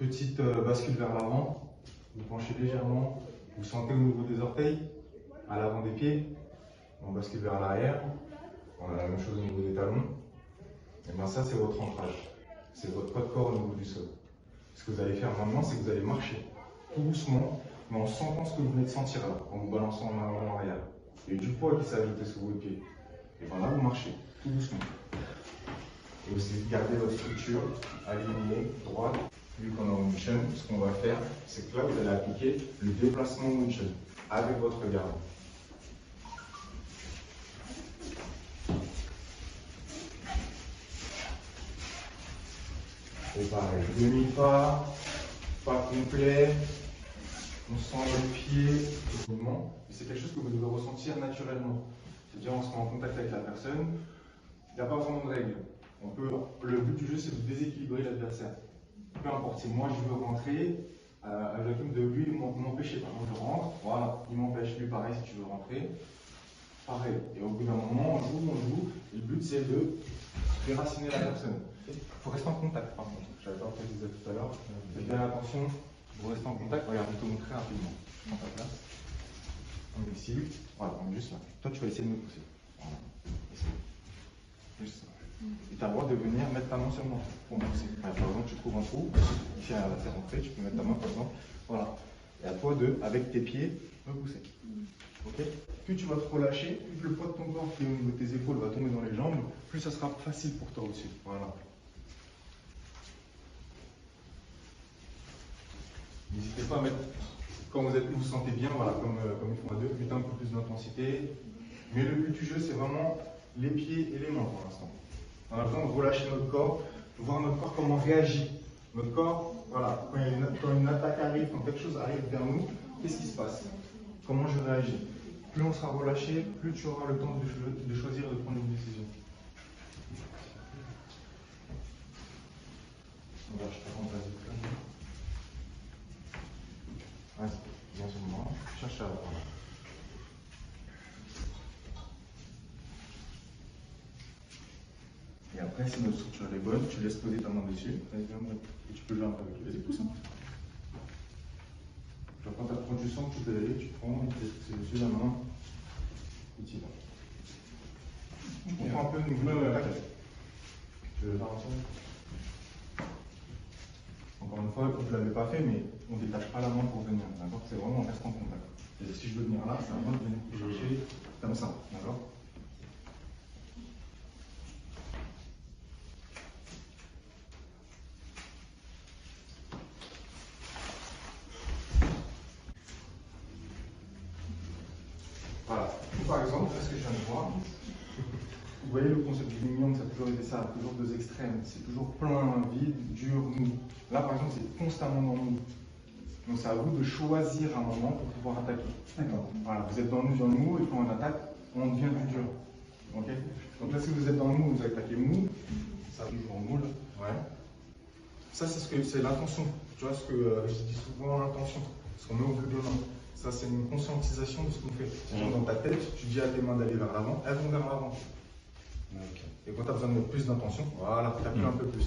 petite bascule vers l'avant, vous penchez légèrement, vous sentez au niveau des orteils, à l'avant des pieds, on bascule vers l'arrière, on a la même chose au niveau des talons. Et bien ça c'est votre ancrage, c'est votre poids de corps au niveau du sol. Ce que vous allez faire maintenant, c'est que vous allez marcher tout doucement, mais en sentant ce que vous venez de sentir là, en vous balançant en avant en arrière. Il y a du poids qui s'est ajouté sous vos pieds. Et bien là, vous marchez tout doucement. Et vous essayez de garder votre structure alignée, droite. Vu qu'on est en Wing-Chun, ce qu'on va faire, c'est que là, vous allez appliquer le déplacement Wing-Chun avec votre garde. Et pareil, demi-pas, pas complet. On sent le pied, le mouvement. C'est quelque chose que vous devez ressentir naturellement. C'est-à-dire, on se met en contact avec la personne. Il n'y a pas vraiment de règle. Le but du jeu, c'est de déséquilibrer l'adversaire. Peu importe, si moi je veux rentrer, avec de lui m'empêcher. Par exemple, je rentre, voilà, il m'empêche, lui pareil si tu veux rentrer. Pareil. Et au bout d'un moment, on joue. Et le but, c'est de déraciner la personne. Il faut rester en contact, par contre. Je n'avais pas précisé tout à l'heure. Faites bien attention, vous restez en contact. Regarde, je vais te montrer rapidement. Je prends ta place. On est ici. Voilà, on est juste là. Toi, tu vas essayer de me pousser. Voilà. Juste ça. Et tu as le droit de venir mettre ta main sur moi pour me pousser. Par exemple, tu trouves un trou, ici à la rentrée, tu peux mettre ta main par exemple. Voilà. Et à toi de, avec tes pieds, me pousser. Ok. Plus tu vas te relâcher, plus le poids de ton corps qui est au niveau de tes épaules va tomber dans les jambes, plus ça sera facile pour toi au-dessus. Voilà. N'hésitez pas à mettre, quand vous vous sentez bien, voilà, comme ils font à deux, mettez un peu plus d'intensité. Mais le but du jeu, c'est vraiment les pieds et les mains pour l'instant. On a besoin de relâcher notre corps, de voir notre corps comment réagit. Notre corps, voilà, quand une attaque arrive, quand quelque chose arrive vers nous, qu'est-ce qui se passe? Comment je réagis? Plus on sera relâché, plus tu auras le temps de choisir de prendre une décision. Voilà, je te rends la vie. Vas-y, viens sur moi, cherche à voilà. Et après, si notre structure est bonne, tu laisses poser ta main dessus, et tu peux jouer un peu avec lui. Vas-y, pousse. Genre, quand tu sens que tu peux y aller, tu prends, tu laisses dessus la main, et tu y vas. Je comprends un peu le mouvement de l'attaque. Tu veux faire ensemble? Encore une fois, je ne l'avais pas fait, mais on ne détache pas la main pour venir. D'accord? C'est vraiment on reste en contact. Et si je veux venir là, c'est à moi de venir chercher comme ça. D'accord? Voilà. Par exemple, ce que je viens de voir, vous voyez le concept du Wing Chun, ça a toujours été ça, toujours deux extrêmes. C'est toujours plein, vide, dur, mou. Là, par exemple, c'est constamment dans le mou. Donc, c'est à vous de choisir un moment pour pouvoir attaquer. D'accord. Voilà, vous êtes dans le mou et quand on attaque, on devient plus dur. Ok. Donc là, si vous êtes dans le mou, vous attaquez mou, ça arrive en mou là. Ouais. Ça, c'est l'intention. Tu vois ce que je dis souvent, l'intention. Ce qu'on met au bout de main. Ça, c'est une conscientisation de ce qu'on fait. Dans ta tête, tu dis à tes mains d'aller vers l'avant, elles vont vers l'avant. Okay. Et quand tu as besoin de mettre plus d'intention, voilà, tu appuies un peu plus.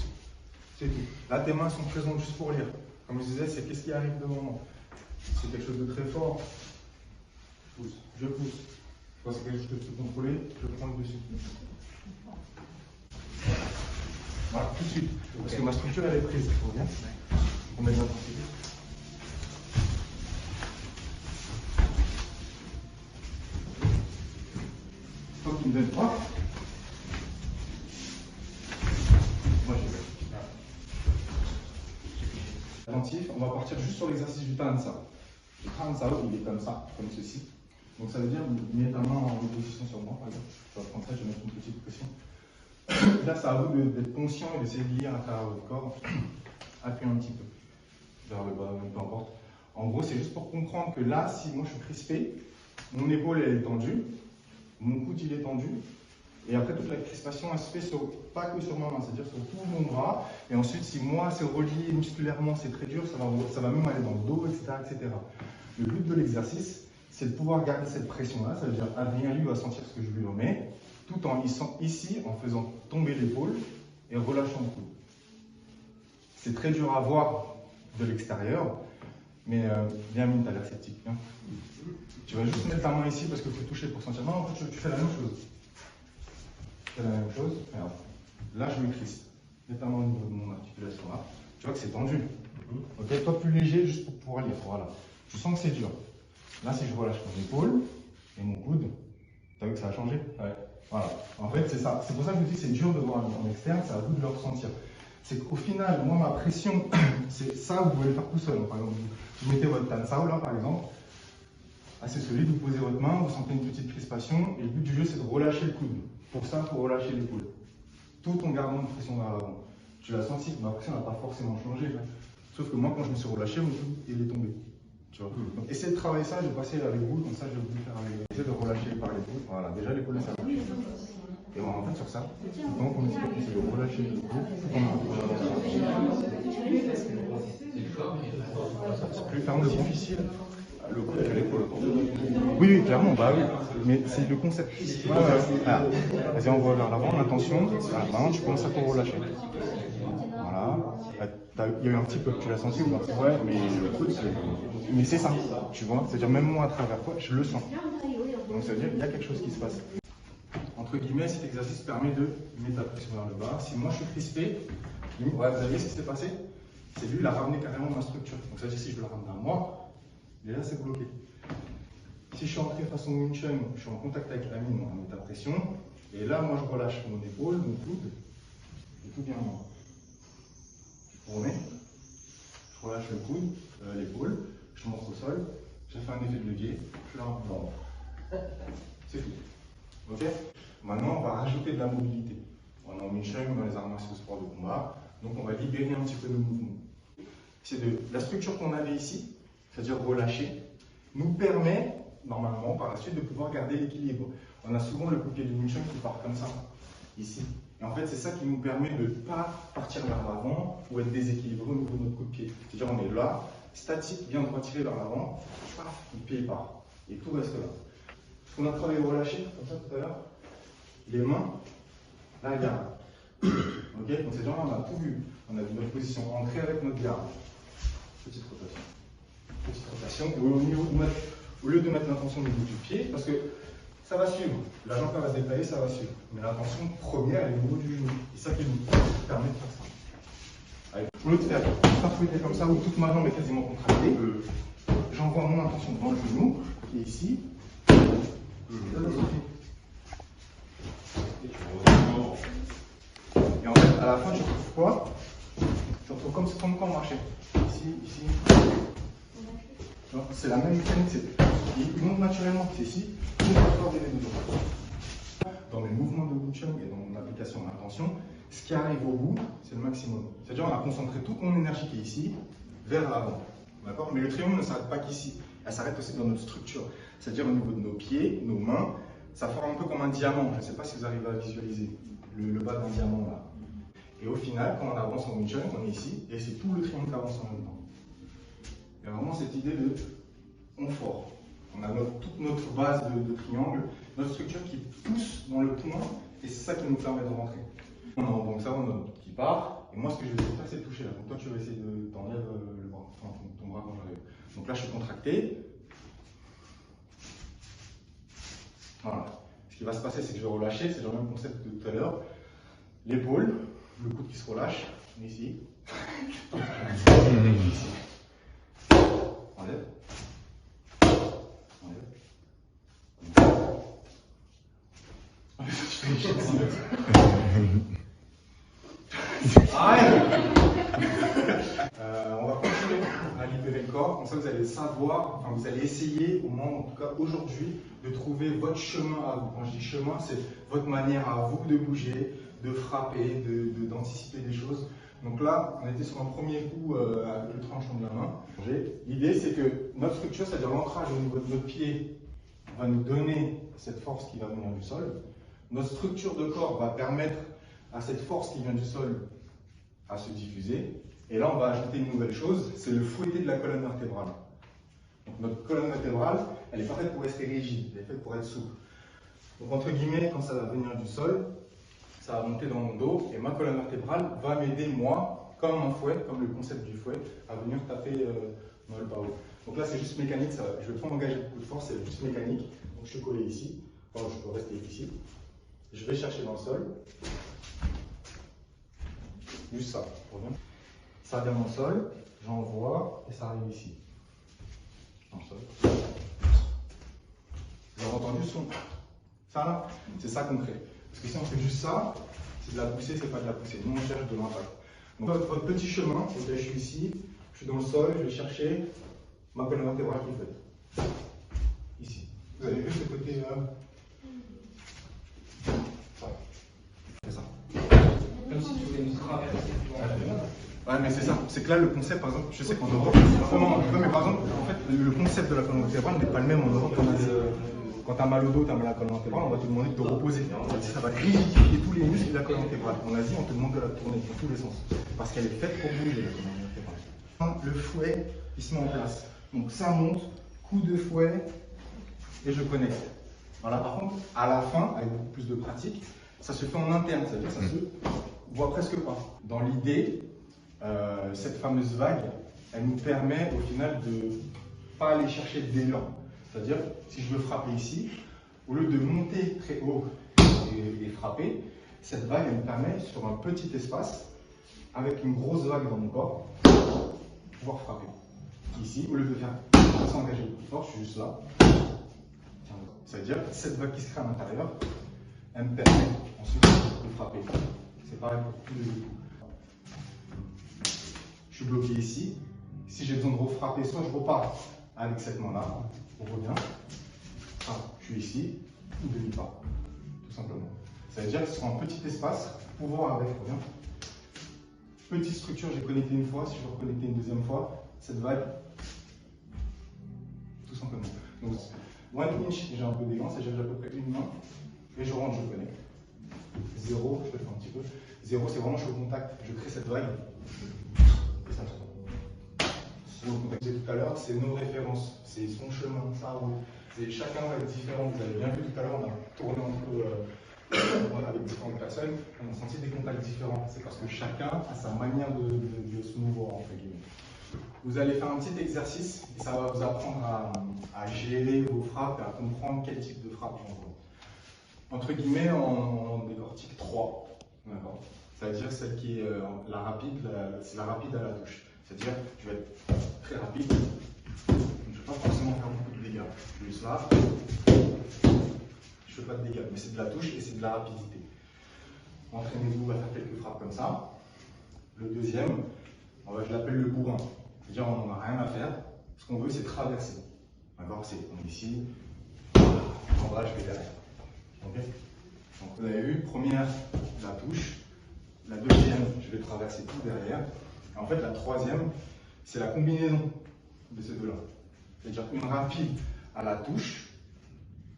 C'est tout. Là, tes mains sont présentes juste pour lire. Comme je disais, c'est qu'est-ce qui arrive devant moi. C'est quelque chose de très fort. Je pousse. Quand c'est quelque chose que je peux contrôler, je prends le dessus. Voilà, tout de suite. Okay. Parce que ma structure, elle est prise. Faut bien. On met de l'intensité. Toi qui me donnes 3. Moi, je vais. Attentif, on va partir juste sur l'exercice du Tansa. Le Tansa, il est comme ça, comme ceci. Donc ça veut dire, mets ta main en position sur moi, par exemple. Je vais prendre ça, je vais mettre une petite pression. Là, c'est à vous d'être conscient et d'essayer de lire à travers votre corps. Appuyez un petit peu vers le bas, peu importe. En gros, c'est juste pour comprendre que là, si moi je suis crispé, mon épaule elle est tendue, mon coude il est tendu, et après toute la crispation elle se fait pas que sur ma main, c'est-à-dire sur tout mon bras. Et ensuite, si moi c'est relié musculairement, c'est très dur, ça va même aller dans le dos, etc., etc. Le but de l'exercice, c'est de pouvoir garder cette pression-là, ça veut dire Adrien lui va sentir ce que je lui remets, tout en lissant ici, en faisant tomber l'épaule et relâchant le coude. C'est très dur à voir de l'extérieur. Mais viens, Mine, t'as l'air sceptique. Hein. Tu vas juste mettre ta main ici parce qu'il faut toucher pour sentir. Non, en fait, tu fais la même chose. Tu fais la même chose. Regarde. Là, je me crispe. Mets ta main au niveau de mon articulation là. Tu vois que c'est tendu. Ok, toi plus léger juste pour pouvoir lire. Voilà. Je sens que c'est dur. Là, si je relâche mon épaule et mon coude, tu as vu que ça a changé? Ouais. Voilà. En fait, c'est ça. C'est pour ça que je dis que c'est dur de voir en externe, c'est à vous de le ressentir. C'est qu'au final, moi, ma pression, c'est ça, vous pouvez le faire tout seul. Par exemple, vous mettez votre tansao là, par exemple, assez solide, vous posez votre main, vous sentez une petite crispation, et le but du jeu, c'est de relâcher le coude. Pour ça, il faut relâcher l'épaule. Tout en gardant une pression vers l'avant. Tu l'as senti, ma pression n'a pas forcément changé. Hein. Sauf que moi, quand je me suis relâché, mon coude, il est tombé. Tu vois. Donc, essayez de travailler ça, je vais passer avec vous, comme ça, je vais vous le faire avec vous. Essayez de relâcher par l'épaule. Voilà, déjà, l'épaule, ça marche. Et voilà, en fait, sur ça, donc on essaie de relâcher le coude tout en c'est plus clairement difficile. Le coude que l'épaule. Oui, oui, clairement, bah oui. Mais c'est le concept. Ah. Vas-y, on va vers l'avant, attention. Ah, maintenant, tu commences à te relâcher. Voilà. Il y a eu un petit peu, tu l'as senti ou pas? Ouais, mais le coude, mais c'est ça, tu vois. C'est-à-dire, même moi, à travers toi, je le sens. Donc, ça veut dire qu'il y a quelque chose qui se passe. Entre guillemets, cet exercice permet de mettre la pression vers le bas. Si moi, je suis crispé, ouais, vous avez vu ce qui s'est passé? C'est lui, il a ramené carrément ma structure. Donc, ça veut dire si je le ramène à moi, et là, c'est bloqué. Si je suis entré façon Wing Chun, je suis en contact avec la mine, on met la pression. Et là, moi, je relâche mon épaule, mon coude, et tout vient en moi. Je remets, je relâche le coude, l'épaule, je monte au sol, j'ai fait un effet de levier, je la ramène en bas. C'est tout. Ok? Maintenant, on va rajouter de la mobilité. On est en Wing Chun, dans les arts martiaux sport de combat, donc on va libérer un petit peu nos mouvements. C'est de la structure qu'on avait ici, c'est-à-dire relâcher, nous permet, normalement, par la suite, de pouvoir garder l'équilibre. On a souvent le coup de pied du Wing Chun qui part comme ça, ici. Et en fait, c'est ça qui nous permet de ne pas partir vers l'avant ou être déséquilibré au niveau de notre coup de pied. C'est-à-dire, on est là, statique, vient de retirer vers l'avant, le pied part. Et tout reste là. On a travaillé relâché, comme ça tout à l'heure. Les mains, la garde. Ok? Donc, c'est genre, on a tout vu. On a vu notre position ancrée avec notre garde. Petite rotation. Petite rotation. Et au lieu de mettre l'intention au niveau du pied, parce que ça va suivre. La jambe va se déplacer, ça va suivre. Mais l'intention première est au niveau du genou. Et ça qui nous permet de faire ça. Allez, au lieu de faire fouetter comme ça, où toute ma jambe est quasiment contractée, j'envoie mon intention dans le genou, qui est ici. Et en fait, à la fin, tu retrouves quoi? Tu retrouves comme quand on marchait. Ici, ici. C'est la même mécanique. Il monte naturellement, c'est ici. Dans mes mouvements de Wing Chun et dans mon application d'intention, ce qui arrive au bout, c'est le maximum. C'est-à-dire, on a concentré toute mon énergie qui est ici vers l'avant. D'accord? Mais le triangle ne s'arrête pas qu'ici. Elle s'arrête aussi dans notre structure. C'est-à-dire au niveau de nos pieds, nos mains, ça forme un peu comme un diamant. Je ne sais pas si vous arrivez à visualiser le bas d'un diamant là. Et au final, quand on avance en Wing Chun, on est ici, et c'est tout le triangle qui avance en même temps. Il y a vraiment cette idée de confort. On a toute notre base de triangle, notre structure qui pousse dans le point, et c'est ça qui nous permet de rentrer. On a donc ça, on a notre qui part, et moi ce que je vais essayer de faire, c'est de toucher là. Donc toi, tu vas essayer de t'enlèves le bras, enfin ton bras quand j'arrive. Donc là, je suis contracté. Voilà. Ce qui va se passer, c'est que je vais relâcher, c'est le même concept que tout à l'heure. L'épaule, le coude qui se relâche, ici. Ici. Enlève. On va continuer à libérer le corps, comme ça vous allez savoir, enfin vous allez essayer, au moins en tout cas aujourd'hui, de trouver votre chemin à vous. Quand je dis chemin, c'est votre manière à vous de bouger, de frapper, d'anticiper des choses. Donc là, on était sur un premier coup avec le tranchant de la main. L'idée c'est que notre structure, c'est-à-dire l'ancrage au niveau de notre pied, va nous donner cette force qui va venir du sol. Notre structure de corps va permettre à cette force qui vient du sol à se diffuser. Et là, on va ajouter une nouvelle chose, c'est le fouetté de la colonne vertébrale. Donc notre colonne vertébrale, elle n'est pas faite pour rester rigide, elle est faite pour être souple. Donc entre guillemets, quand ça va venir du sol, ça va monter dans mon dos, et ma colonne vertébrale va m'aider, moi, comme un fouet, comme le concept du fouet, à venir taper dans le barreau. Donc là, c'est juste mécanique, ça, je ne vais pas engager beaucoup de force, c'est juste mécanique. Donc je suis collé ici, enfin, je peux rester ici. Je vais chercher dans le sol. Juste ça, ça vient dans le sol, j'envoie et ça arrive ici. Dans le sol. Vous avez entendu le son? Ça là, c'est ça qu'on crée. Parce que si on fait juste ça, c'est de la poussée, c'est pas de la poussée. Nous, on cherche de l'impact. Donc, votre petit chemin, je suis ici, je suis dans le sol, je vais chercher ma colonne vertébrale qui fait. Ici. Vous avez vu ce côté ça. C'est ça. Comme si tu voulais nous traverser. Ouais, mais c'est ça. C'est que là, le concept, par exemple, je sais qu'en Europe, comment. Non, mais par exemple, en fait, le concept de la colonne vertébrale n'est pas le même en Europe qu'en Asie. Quand tu as mal au dos, tu as mal à la colonne vertébrale, on va te demander de te reposer. Ça va rigidifier tous les muscles de la colonne vertébrale. En Asie, on te demande de la tourner dans tous les sens. Parce qu'elle est faite pour bouger, la colonne vertébrale. Le fouet, il se met en place. Donc ça monte, coup de fouet, et je connecte. Voilà, par contre, à la fin, avec beaucoup plus de pratique, ça se fait en interne, c'est-à-dire que ça se voit presque pas. Dans l'idée, cette fameuse vague, elle nous permet au final de ne pas aller chercher d'élan. C'est-à-dire, si je veux frapper ici, au lieu de monter très haut et frapper, cette vague, elle me permet, sur un petit espace, avec une grosse vague dans mon corps, de pouvoir frapper. Ici, au lieu de faire s'engager plus fort, je suis juste là. C'est-à-dire, cette vague qui se crée à l'intérieur, elle me permet ensuite de frapper. C'est pareil pour tous les coups. Je suis bloqué ici. Si j'ai besoin de refrapper, soit je repars avec cette main-là, on revient. Enfin, je suis ici, ou demi-pas, tout simplement. Ça veut dire que sur un petit espace, pouvoir avec, reviens. Petite structure, j'ai connecté une fois, si je veux reconnecter une deuxième fois, cette vague, tout simplement. Donc, one inch, j'ai un peu d'élan, c'est-à-dire j'ai à peu près une main, et je rentre, je connecte. 0, je le fais un petit peu. 0, c'est vraiment je suis au contact, je crée cette vague, et ça tourne. Donc, comme je disais tout à l'heure, c'est nos références, c'est son chemin, sa route. Chacun va être différent. Vous avez bien vu tout à l'heure, on a tourné un peu avec différentes personnes, on a senti des contacts différents. C'est parce que chacun a sa manière de se mouvoir, entre guillemets. Vous allez faire un petit exercice et ça va vous apprendre à gérer vos frappes et à comprendre quel type de frappe on voit. Entre guillemets, on décortique 3. C'est-à-dire celle qui est la rapide, c'est la rapide à la touche. C'est-à-dire, je vais être très rapide, je ne vais pas forcément faire beaucoup de dégâts. Je suis juste là, je ne fais pas de dégâts, mais c'est de la touche et c'est de la rapidité. Entraînez-vous à faire quelques frappes comme ça. Le deuxième, je l'appelle le bourrin. C'est-à-dire, on n'en a rien à faire. Ce qu'on veut, c'est traverser. D'accord? On est ici, en bas, je vais derrière. Okay. Donc, vous avez vu, première, la touche. La deuxième, je vais traverser tout derrière. Et en fait, la troisième, c'est la combinaison de ces deux-là. C'est-à-dire une rapide à la touche.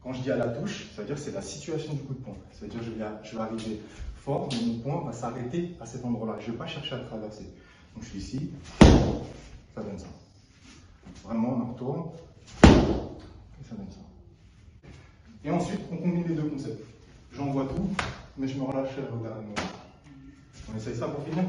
Quand je dis à la touche, ça veut dire que c'est la situation du coup de poing. C'est-à-dire que je vais arriver fort, mais mon poing va s'arrêter à cet endroit-là. Je ne vais pas chercher à traverser. Donc je suis ici, ça donne ça. Vraiment, on retourne, et ça donne ça. Et ensuite, on combine les deux concepts. J'envoie tout, mais je me relâche au dernier moment. On essaye ça pour finir?